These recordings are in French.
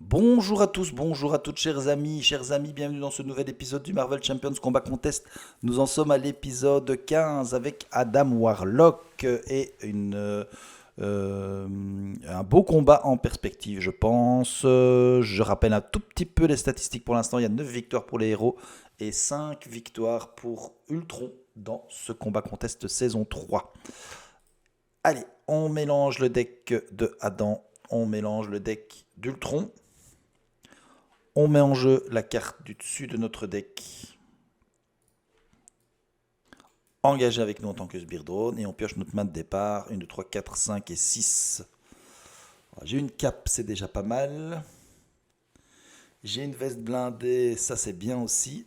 Bonjour à tous, bonjour à toutes chers amis, bienvenue dans ce nouvel épisode du Marvel Champions Combat Contest. Nous en sommes à l'épisode 15 avec Adam Warlock et un beau combat en perspective, je pense. Je rappelle un tout petit peu les statistiques pour l'instant. Il y a 9 victoires pour les héros et 5 victoires pour Ultron dans ce combat contest saison 3. Allez, on mélange le deck de Adam, on mélange le deck d'Ultron. On met en jeu la carte du dessus de notre deck, engagée avec nous en tant que sbire drone, et on pioche notre main de départ, 1, 2, 3, 4, 5 et 6. J'ai une cape, c'est déjà pas mal. J'ai une veste blindée, ça c'est bien aussi.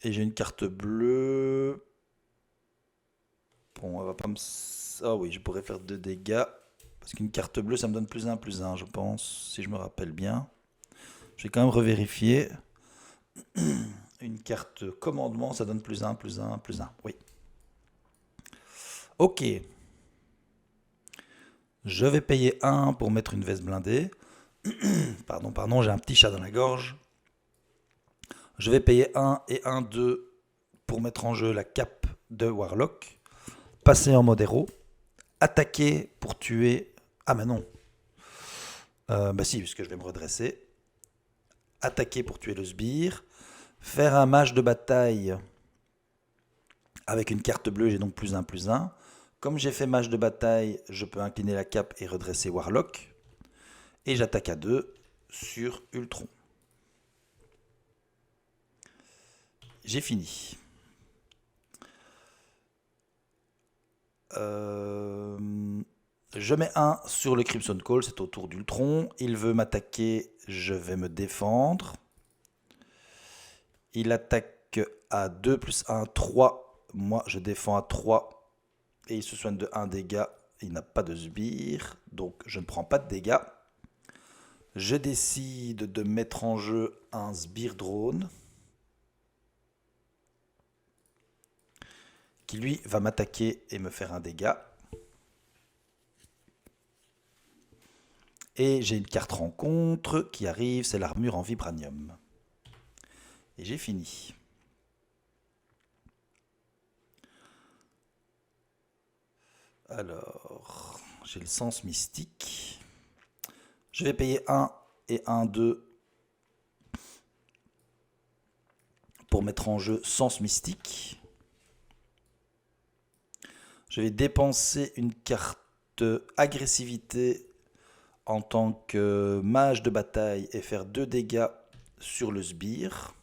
Et j'ai une carte bleue. Bon, elle va pas me... Ah oui, je pourrais faire 2 dégâts. Parce qu'une carte bleue, ça me donne +1/+1, je pense, si je me rappelle bien. Je vais quand même revérifier. Une carte commandement, ça donne +1/+1/+1. Oui. Ok. Je vais payer 1 pour mettre une veste blindée. Pardon, j'ai un petit chat dans la gorge. Je vais payer 1 et 1, 2 pour mettre en jeu la cape de Warlock. Passer en mode héros. Attaquer pour tuer. Ah, mais non. Bah si, puisque je vais me redresser. Attaquer pour tuer le sbire. Faire un mage de bataille avec une carte bleue, j'ai donc +1/+1. Comme j'ai fait mage de bataille, je peux incliner la cape et redresser Warlock. Et j'attaque à 2 sur Ultron. J'ai fini. Je mets 1 sur le Crimson Call, c'est au tour d'Ultron. Il veut m'attaquer, je vais me défendre. Il attaque à 2 plus 1, 3. Moi, je défends à 3. Et il se soigne de 1 dégât. Il n'a pas de sbire, donc je ne prends pas de dégâts. Je décide de mettre en jeu un sbire drone qui lui va m'attaquer et me faire un dégât. Et j'ai une carte rencontre qui arrive, c'est l'armure en vibranium. Et j'ai fini. Alors, j'ai le sens mystique. Je vais payer 1 et 1, 2 pour mettre en jeu sens mystique. Je vais dépenser une carte agressivité en tant que mage de bataille et faire 2 dégâts sur le sbire.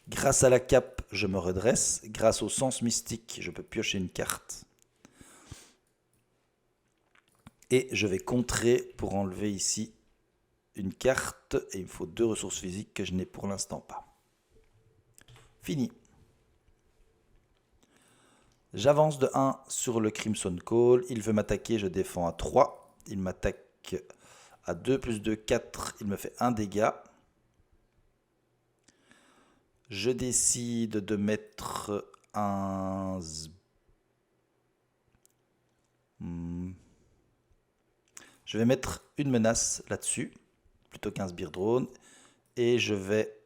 Grâce à la cape, je me redresse. Grâce au sens mystique, je peux piocher une carte. Et je vais contrer pour enlever ici une carte. Et il me faut 2 ressources physiques que je n'ai pour l'instant pas. Fini. J'avance de 1 sur le Crimson Call. Il veut m'attaquer, je défends à 3. Il m'attaque à 2 plus 2, 4. Il me fait 1 dégât. Je décide de mettre un... Je vais mettre une menace là-dessus, plutôt qu'un sbire drone. Et je vais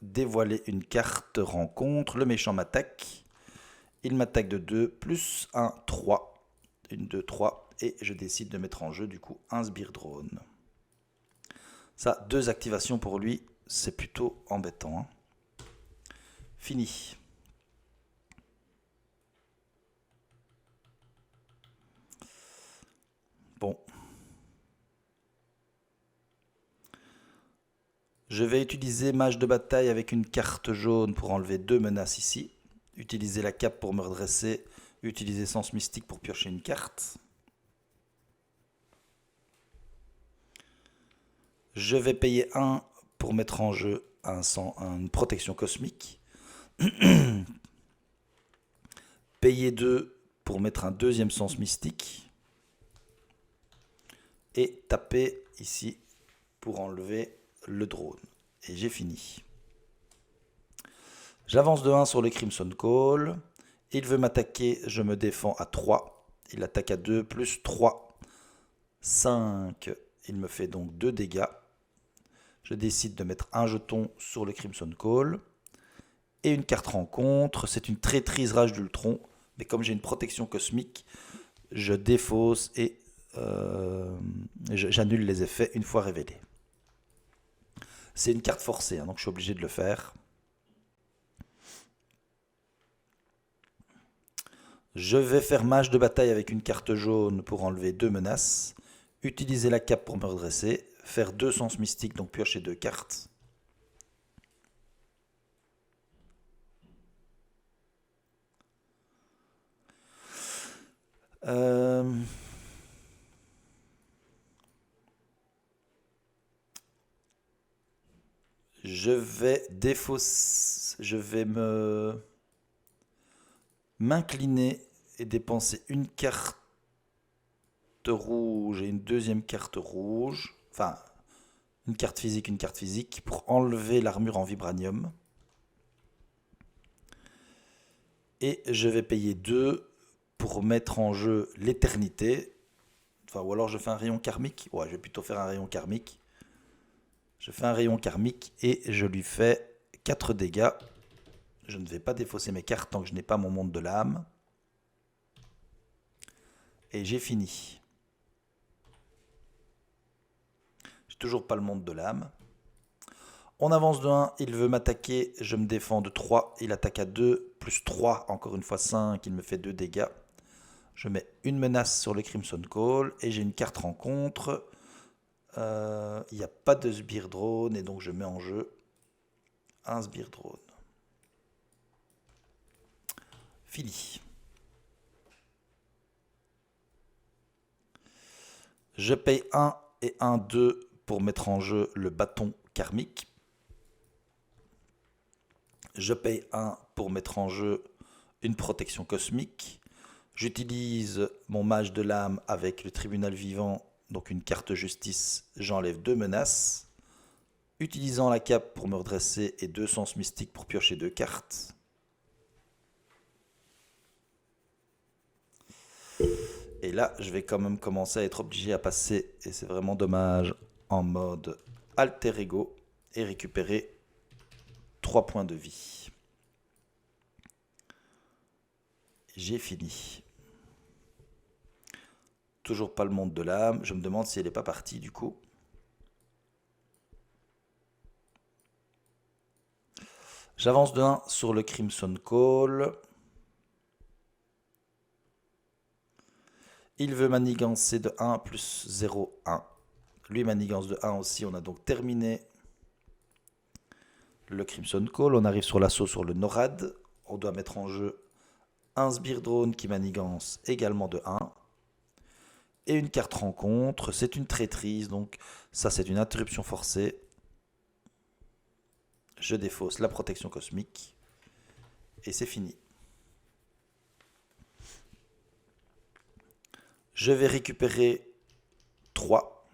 dévoiler une carte rencontre. Le méchant m'attaque. Il m'attaque de 2, plus 1, 3. 1, 2, 3. Et je décide de mettre en jeu du coup un sbire drone. Ça, 2 activations pour lui, c'est plutôt embêtant. Fini. Bon. Je vais utiliser mage de bataille avec une carte jaune pour enlever 2 menaces ici. Utiliser la cape pour me redresser. Utiliser sens mystique pour piocher une carte. Je vais payer 1 pour mettre en jeu une protection cosmique. Payer 2 pour mettre un deuxième sens mystique. Et taper ici pour enlever le drone. Et j'ai fini. J'avance de 1 sur le Crimson Call. Il veut m'attaquer, je me défends à 3. Il attaque à 2, plus 3. 5, il me fait donc 2 dégâts. Je décide de mettre un jeton sur le Crimson Call. Et une carte rencontre, c'est une traîtrise Rage d'Ultron. Mais comme j'ai une protection cosmique, je défausse et j'annule les effets une fois révélés. C'est une carte forcée, hein, donc je suis obligé de le faire. Je vais faire mage de bataille avec une carte jaune pour enlever 2 menaces. Utiliser la cape pour me redresser. Faire 2 sens mystiques, donc piocher 2 cartes. Je vais défausser. Je vais m'incliner et dépenser une carte rouge et une deuxième carte rouge. Enfin, une carte physique pour enlever l'armure en vibranium. Et je vais payer 2 pour mettre en jeu l'éternité. Enfin, ou alors je fais un rayon karmique. Ouais, je vais plutôt faire un rayon karmique. Je fais un rayon karmique et je lui fais 4 dégâts. Je ne vais pas défausser mes cartes tant que je n'ai pas mon monde de l'âme. Et j'ai fini. J'ai toujours pas le monde de l'âme. On avance de 1, il veut m'attaquer, je me défends de 3, il attaque à 2, plus 3, encore une fois 5, il me fait 2 dégâts. Je mets une menace sur le Crimson Call et j'ai une carte rencontre. Il n'y a pas de sbire drone et donc je mets en jeu un sbire drone. Fini. Je paye 1 et 1, 2 pour mettre en jeu le bâton karmique. Je paye 1 pour mettre en jeu une protection cosmique. J'utilise mon mage de l'âme avec le tribunal vivant, donc une carte justice. J'enlève 2 menaces. Utilisant la cape pour me redresser et 2 sens mystiques pour piocher 2 cartes. Et là, je vais quand même commencer à être obligé à passer, et c'est vraiment dommage, en mode alter ego et récupérer 3 points de vie. J'ai fini. Toujours pas le monde de l'âme. Je me demande si elle n'est pas partie du coup. J'avance de 1 sur le Crimson Call. Il veut manigancer de 1 plus 0, 1. Lui manigance de 1 aussi. On a donc terminé le Crimson Call. On arrive sur l'assaut sur le Norad. On doit mettre en jeu un sbire drone qui manigance également de 1. Et une carte rencontre. C'est une traîtrise. Donc ça c'est une interruption forcée. Je défausse la protection cosmique. Et c'est fini. Je vais récupérer 3.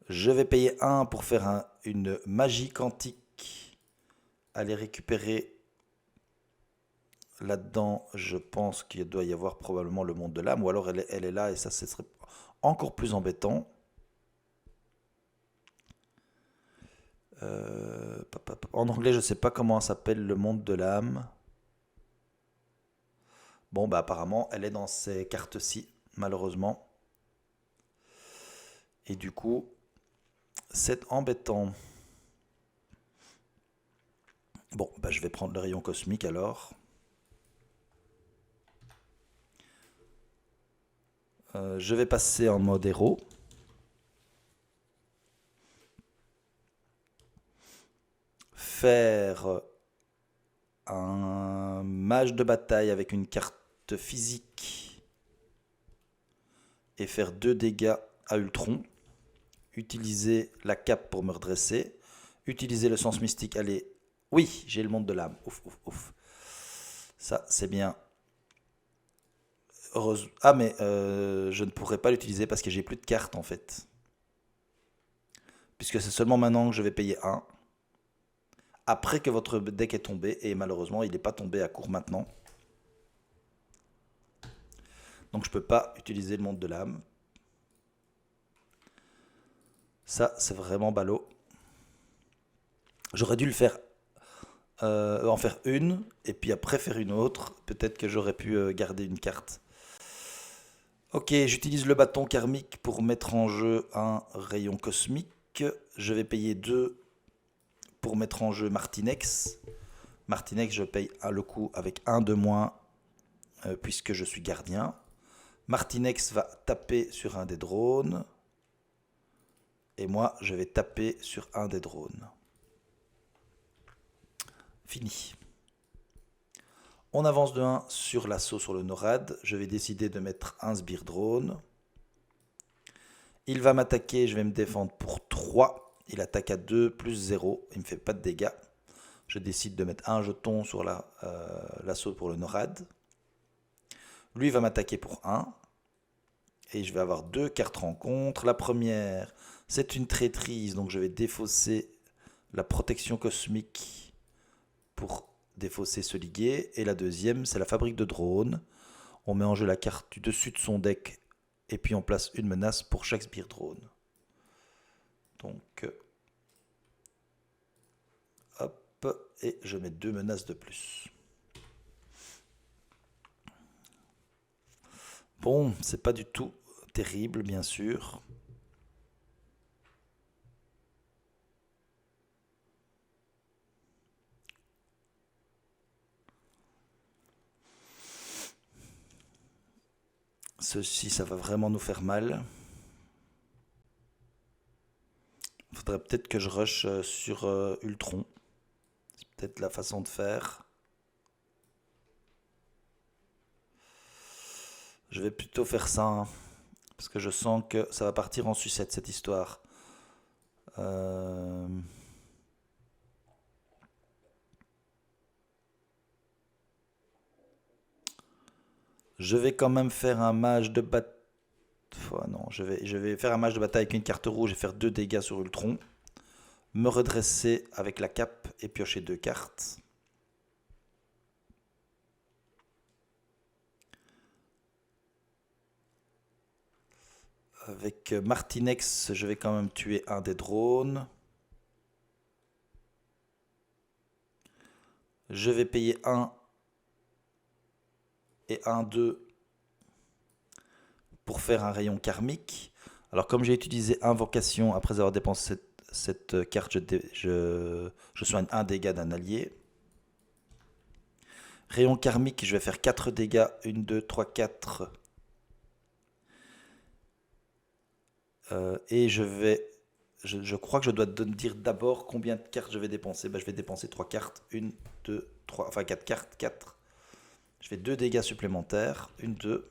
Je vais payer 1 pour faire une magie quantique. Aller récupérer là-dedans, je pense qu'il doit y avoir probablement le monde de l'âme. Ou alors elle est là et ça, ce serait encore plus embêtant. En anglais, je ne sais pas comment s'appelle le monde de l'âme. Bon, bah apparemment, elle est dans ces cartes-ci, malheureusement. Et du coup, c'est embêtant. Bon, bah je vais prendre le rayon cosmique alors. Je vais passer en mode héros. Faire un mage de bataille avec une carte physique et faire 2 dégâts à Ultron. Utiliser la cape pour me redresser. Utiliser le sens mystique. Allez, oui, j'ai le monde de l'âme. Ouf, ouf, ouf. Ça, c'est bien. Heureuse. Ah, mais je ne pourrais pas l'utiliser parce que j'ai plus de cartes en fait. Puisque c'est seulement maintenant que je vais payer 1. Après que votre deck est tombé. Et malheureusement, il n'est pas tombé à court maintenant. Donc je peux pas utiliser le monde de l'âme. Ça, c'est vraiment ballot. J'aurais dû le faire, en faire une, et puis après faire une autre. Peut-être que j'aurais pu garder une carte. Ok, j'utilise le bâton karmique pour mettre en jeu un rayon cosmique. Je vais payer 2 pour mettre en jeu Martinex. Martinex, je paye le coup avec 1 de moins puisque je suis gardien. Martinex va taper sur un des drones. Et moi, je vais taper sur un des drones. Fini. On avance de 1 sur l'assaut sur le NORAD. Je vais décider de mettre un sbire drone. Il va m'attaquer, je vais me défendre pour 3. Il attaque à 2 plus 0. Il ne me fait pas de dégâts. Je décide de mettre un jeton sur l'assaut pour le NORAD. Lui va m'attaquer pour 1. Et je vais avoir 2 cartes rencontres. La première, c'est une traîtrise. Donc je vais défausser la protection cosmique pour défausser ce liguet. Et la deuxième, c'est la fabrique de drones. On met en jeu la carte du dessus de son deck. Et puis on place une menace pour chaque sbire drone. Donc, hop, et je mets 2 menaces de plus. Bon, c'est pas du tout terrible, bien sûr. Ceci, ça va vraiment nous faire mal. Il faudrait peut-être que je rush sur Ultron. C'est peut-être la façon de faire. Je vais plutôt faire ça, hein, parce que je sens que ça va partir en sucette cette histoire. Je vais quand même faire un mage de bataille. Non, je vais faire un mage de bataille avec une carte rouge et faire 2 dégâts sur Ultron. Me redresser avec la cape et piocher 2 cartes. Avec Martinex, je vais quand même tuer un des drones. Je vais payer 1 et 1, 2 pour faire un rayon karmique. Alors comme j'ai utilisé invocation après avoir dépensé cette carte, je soigne un dégât d'un allié. Rayon karmique, je vais faire 4 dégâts. 1, 2, 3, 4. Et je crois que je dois dire d'abord combien de cartes je vais dépenser. Je vais dépenser 3 cartes. 1, 2, 3, enfin 4 cartes. 4. Je fais 2 dégâts supplémentaires. 1, 2.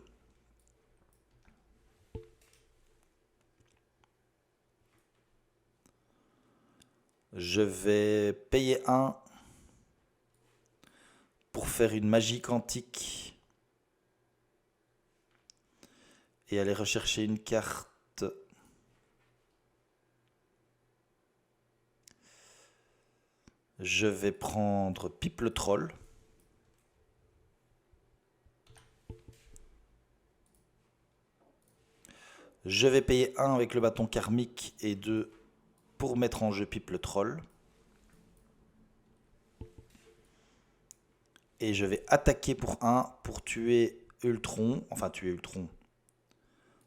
Je vais payer 1 pour faire une magie quantique et aller rechercher une carte. Je vais prendre Pipe le Troll. Je vais payer 1 avec le bâton karmique et 2 pour mettre en jeu Pipe le Troll. Et je vais attaquer pour 1 pour tuer Ultron. Enfin, tuer Ultron.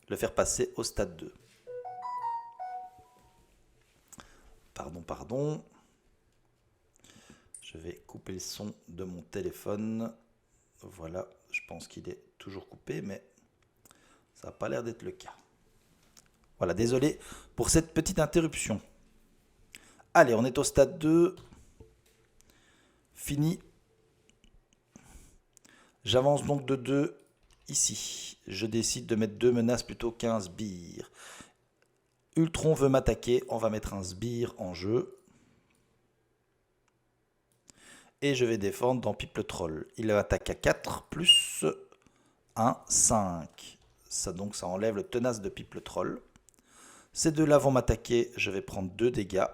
Le faire passer au stade 2. Pardon. Je vais couper le son de mon téléphone. Voilà, je pense qu'il est toujours coupé, mais ça n'a pas l'air d'être le cas. Voilà, désolé pour cette petite interruption. Allez, on est au stade 2. Fini. J'avance donc de 2 ici. Je décide de mettre 2 menaces plutôt qu'un sbire. Ultron veut m'attaquer. On va mettre un sbire en jeu. Et je vais défendre dans Pipe le Troll. Il attaque à 4 plus 1, 5. Ça enlève le tenace de Pipe le Troll. Ces deux-là vont m'attaquer. Je vais prendre 2 dégâts.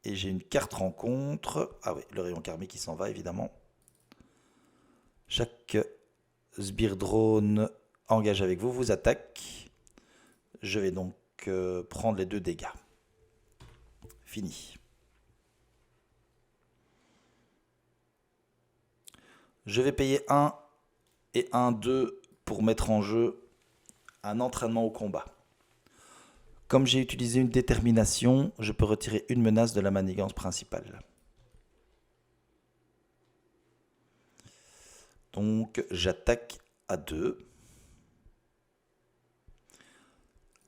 Et j'ai une carte rencontre. Ah oui, le rayon karmique qui s'en va évidemment. Chaque sbire drone engage avec vous, vous attaque. Je vais donc prendre les 2 dégâts. Fini. Je vais payer 1 et 1, 2 pour mettre en jeu un entraînement au combat. Comme j'ai utilisé une détermination, je peux retirer une menace de la manigance principale. Donc j'attaque à 2.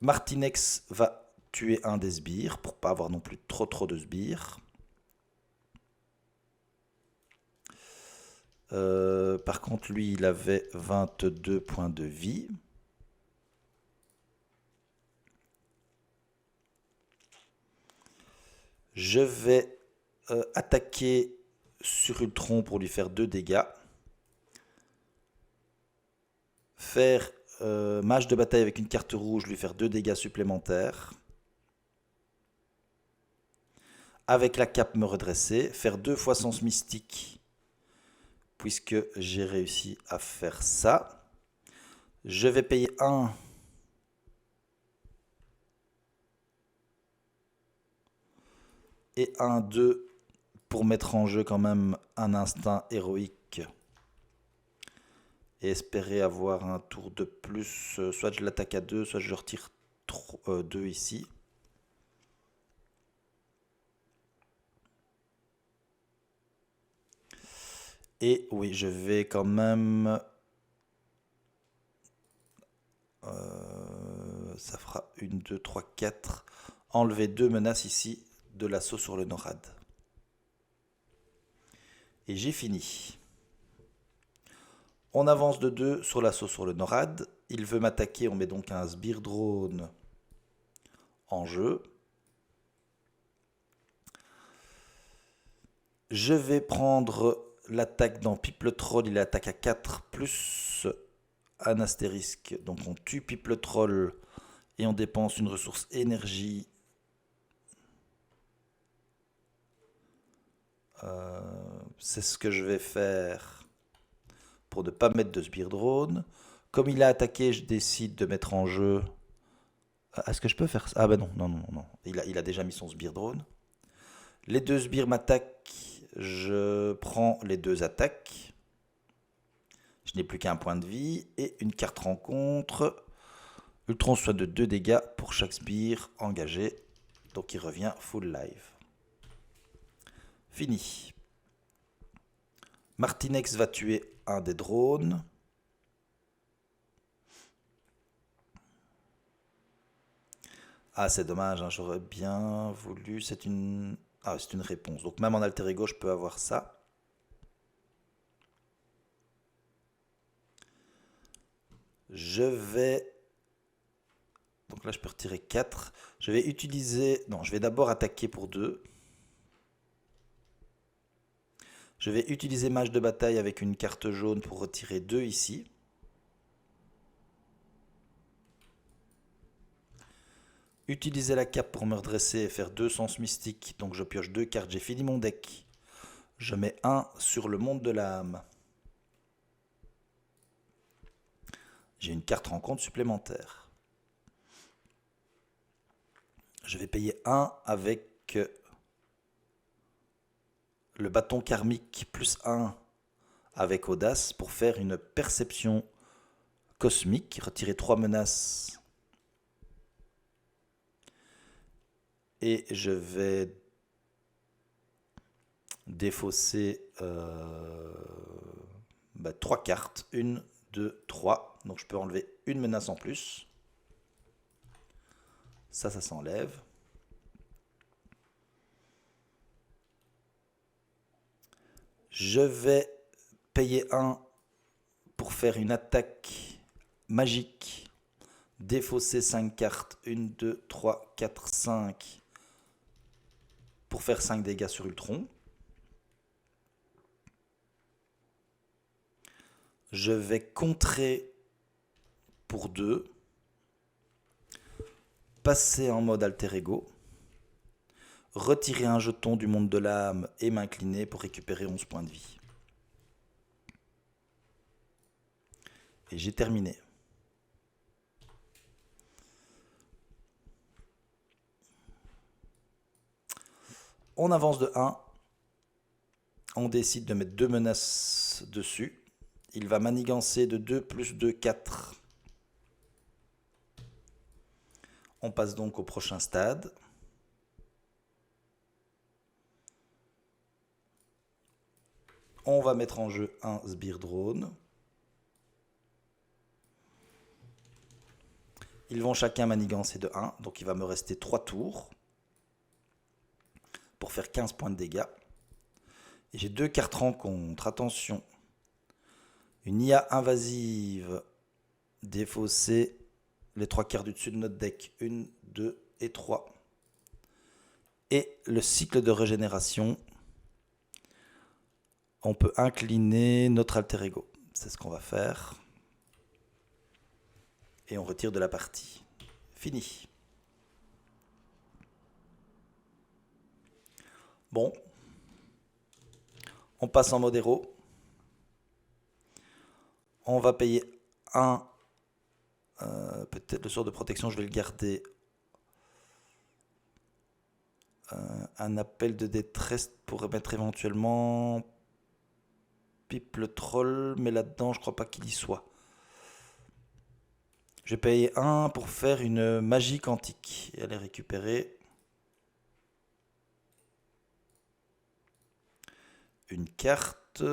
Martinex va tuer un des sbires pour pas avoir non plus trop de sbires. Par contre, lui, il avait 22 points de vie. Je vais attaquer sur Ultron pour lui faire 2 dégâts. Faire mage de bataille avec une carte rouge, lui faire 2 dégâts supplémentaires. Avec la cape me redresser, faire 2 fois sens mystique, puisque j'ai réussi à faire ça. Je vais payer 1. Et 1, 2 pour mettre en jeu quand même un instinct héroïque. Et espérer avoir un tour de plus. Soit je l'attaque à 2, soit je retire 2 ici. Et oui, je vais quand même... ça fera 1, 2, 3, 4. Enlever 2 menaces ici de l'assaut sur le NORAD. Et j'ai fini. On avance de 2 sur l'assaut sur le NORAD. Il veut m'attaquer, on met donc un sbire drone en jeu. Je vais prendre l'attaque dans Pipe le Troll, il attaque à 4 plus un astérisque. Donc on tue Pipe le Troll et on dépense une ressource énergie. C'est ce que je vais faire pour ne pas mettre de sbire drone. Comme il a attaqué, je décide de mettre en jeu... Est-ce que je peux faire ça? Ah ben non. Il a déjà mis son sbire drone. Les 2 sbires m'attaquent. Je prends les 2 attaques. Je n'ai plus qu'un point de vie et une carte rencontre. Ultron soit de 2 dégâts pour chaque sbire engagé. Donc il revient full live. Fini. Martinex va tuer un des drones. Ah, c'est dommage, hein, j'aurais bien voulu. C'est une réponse. Donc même en alter ego, je peux avoir ça. Je vais... Donc là, je peux retirer 4. Je vais utiliser... Non, je vais d'abord attaquer pour 2. Je vais utiliser mage de bataille avec une carte jaune pour retirer 2 ici. Utiliser la cape pour me redresser et faire 2 sens mystiques. Donc je pioche 2 cartes, j'ai fini mon deck. Je mets 1 sur le monde de l'âme. J'ai une carte rencontre supplémentaire. Je vais payer 1 avec le bâton karmique plus 1 avec audace pour faire une perception cosmique. Retirer 3 menaces. Et je vais défausser 3 cartes. 1, 2, 3. Donc je peux enlever une menace en plus. Ça s'enlève. Je vais payer 1 pour faire une attaque magique. Défausser 5 cartes. 1, 2, 3, 4, 5. Pour faire 5 dégâts sur Ultron. Je vais contrer pour 2. Passer en mode alter ego. Retirer un jeton du monde de l'âme et m'incliner pour récupérer 11 points de vie. Et j'ai terminé. On avance de 1. On décide de mettre 2 menaces dessus. Il va manigancer de 2 plus 2, 4. On passe donc au prochain stade. On va mettre en jeu un sbire drone. Ils vont chacun manigancer de 1, donc il va me rester 3 tours pour faire 15 points de dégâts. Et j'ai 2 cartes rencontre, attention. Une IA invasive, défausser les 3 cartes du dessus de notre deck, 1, 2 et 3. Et le cycle de régénération, on peut incliner notre alter ego. C'est ce qu'on va faire. Et on retire de la partie. Fini. Bon. On passe en mode héros. On va payer 1. Peut-être le sort de protection, je vais le garder. Un appel de détresse pour mettre éventuellement Pipe le troll. Mais là-dedans, je crois pas qu'il y soit. Je vais payer 1 pour faire une magie quantique et aller récupérer une carte.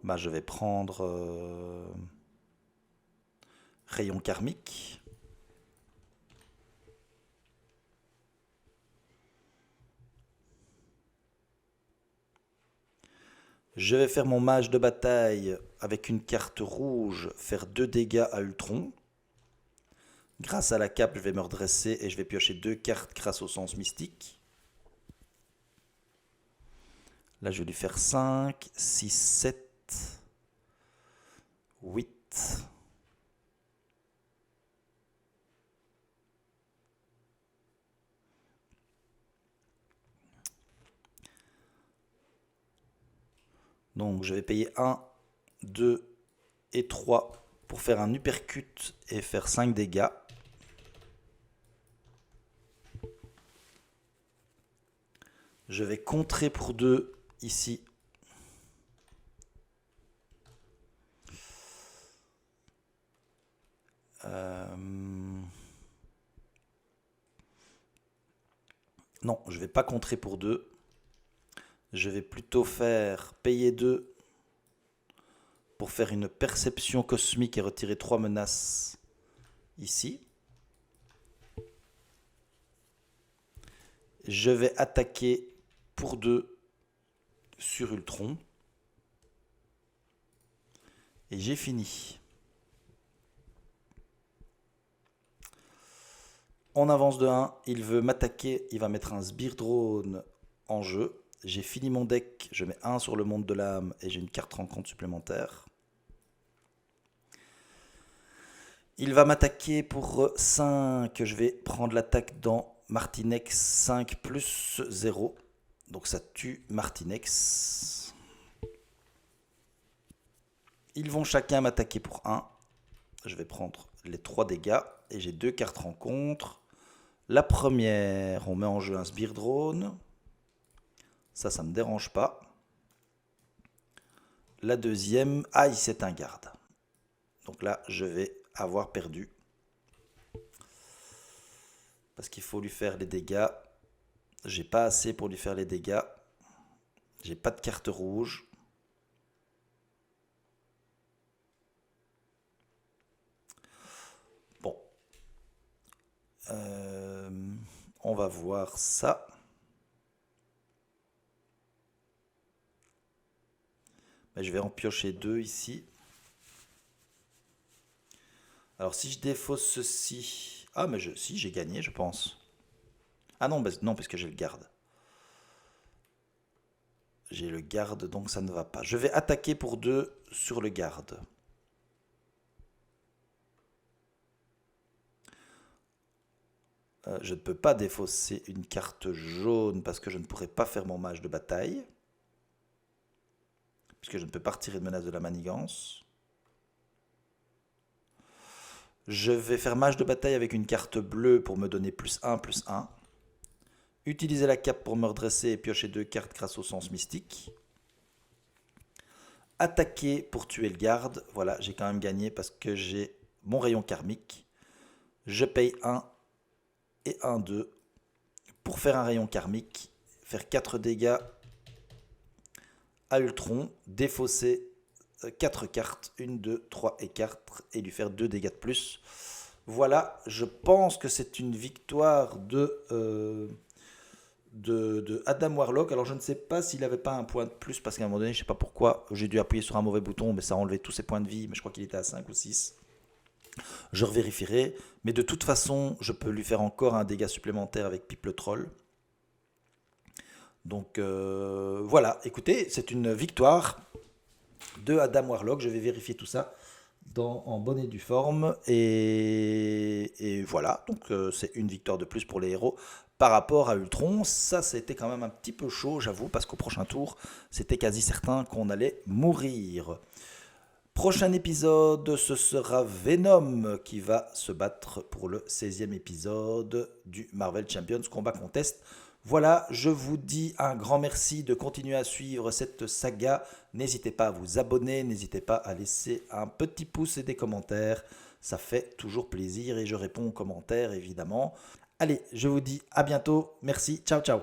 Bah, je vais prendre rayon karmique. Je vais faire mon mage de bataille avec une carte rouge, faire 2 dégâts à Ultron. Grâce à la cape, je vais me redresser et je vais piocher 2 cartes grâce au sens mystique. Là, je vais lui faire 5, 6, 7, 8. Donc, je vais payer 1, 2 et 3 pour faire un uppercut et faire 5 dégâts. Je vais contrer pour 2 ici. Non, je ne vais pas contrer pour 2. Je vais plutôt faire payer 2 pour faire une perception cosmique et retirer 3 menaces ici. Je vais attaquer pour 2 sur Ultron. Et j'ai fini. On avance de 1. Il veut m'attaquer. Il va mettre un sbire drone en jeu. J'ai fini mon deck. Je mets 1 sur le monde de l'âme et j'ai une carte rencontre supplémentaire. Il va m'attaquer pour 5. Je vais prendre l'attaque dans Martinex 5 plus 0. Donc ça tue Martinex. Ils vont chacun m'attaquer pour 1. Je vais prendre les 3 dégâts. Et j'ai 2 cartes rencontre. La première, on met en jeu un sbire drone. Ça ne me dérange pas. La deuxième, il c'est un garde. Donc là, je vais avoir perdu. Parce qu'il faut lui faire les dégâts. J'ai pas assez pour lui faire les dégâts. J'ai pas de carte rouge. Bon. On va voir ça. Mais je vais en piocher 2 ici. Alors si je défausse ceci... Ah mais si j'ai gagné je pense. Ah non, non parce que j'ai le garde. J'ai le garde donc ça ne va pas. Je vais attaquer pour 2 sur le garde. Je ne peux pas défausser une carte jaune parce que je ne pourrais pas faire mon mage de bataille. Puisque je ne peux pas retirer de menace de la manigance. Je vais faire mage de bataille avec une carte bleue pour me donner plus 1, plus 1. Utiliser la cape pour me redresser et piocher 2 cartes grâce au sens mystique. Attaquer pour tuer le garde. Voilà, j'ai quand même gagné parce que j'ai mon rayon karmique. Je paye 1 et 1, 2 pour faire un rayon karmique. Faire 4 dégâts à Ultron. Défausser 4 cartes. 1, 2, 3 et 4. Et lui faire 2 dégâts de plus. Voilà, je pense que c'est une victoire de Adam Warlock. Alors je ne sais pas s'il n'avait pas un point de plus, parce qu'à un moment donné, je ne sais pas pourquoi, j'ai dû appuyer sur un mauvais bouton, mais ça a enlevé tous ses points de vie, mais je crois qu'il était à 5 ou 6. Je revérifierai, mais de toute façon, je peux lui faire encore un dégât supplémentaire avec Pipe le Troll. Donc voilà, écoutez, c'est une victoire de Adam Warlock. Je vais vérifier tout ça en bonne et due forme. Et voilà, donc c'est une victoire de plus pour les héros par rapport à Ultron. Ça, c'était quand même un petit peu chaud, j'avoue, parce qu'au prochain tour, c'était quasi certain qu'on allait mourir. Prochain épisode, ce sera Venom qui va se battre pour le 16e épisode du Marvel Champions Combat Contest. Voilà, je vous dis un grand merci de continuer à suivre cette saga. N'hésitez pas à vous abonner, n'hésitez pas à laisser un petit pouce et des commentaires. Ça fait toujours plaisir et je réponds aux commentaires évidemment. Allez, je vous dis à bientôt. Merci, ciao ciao.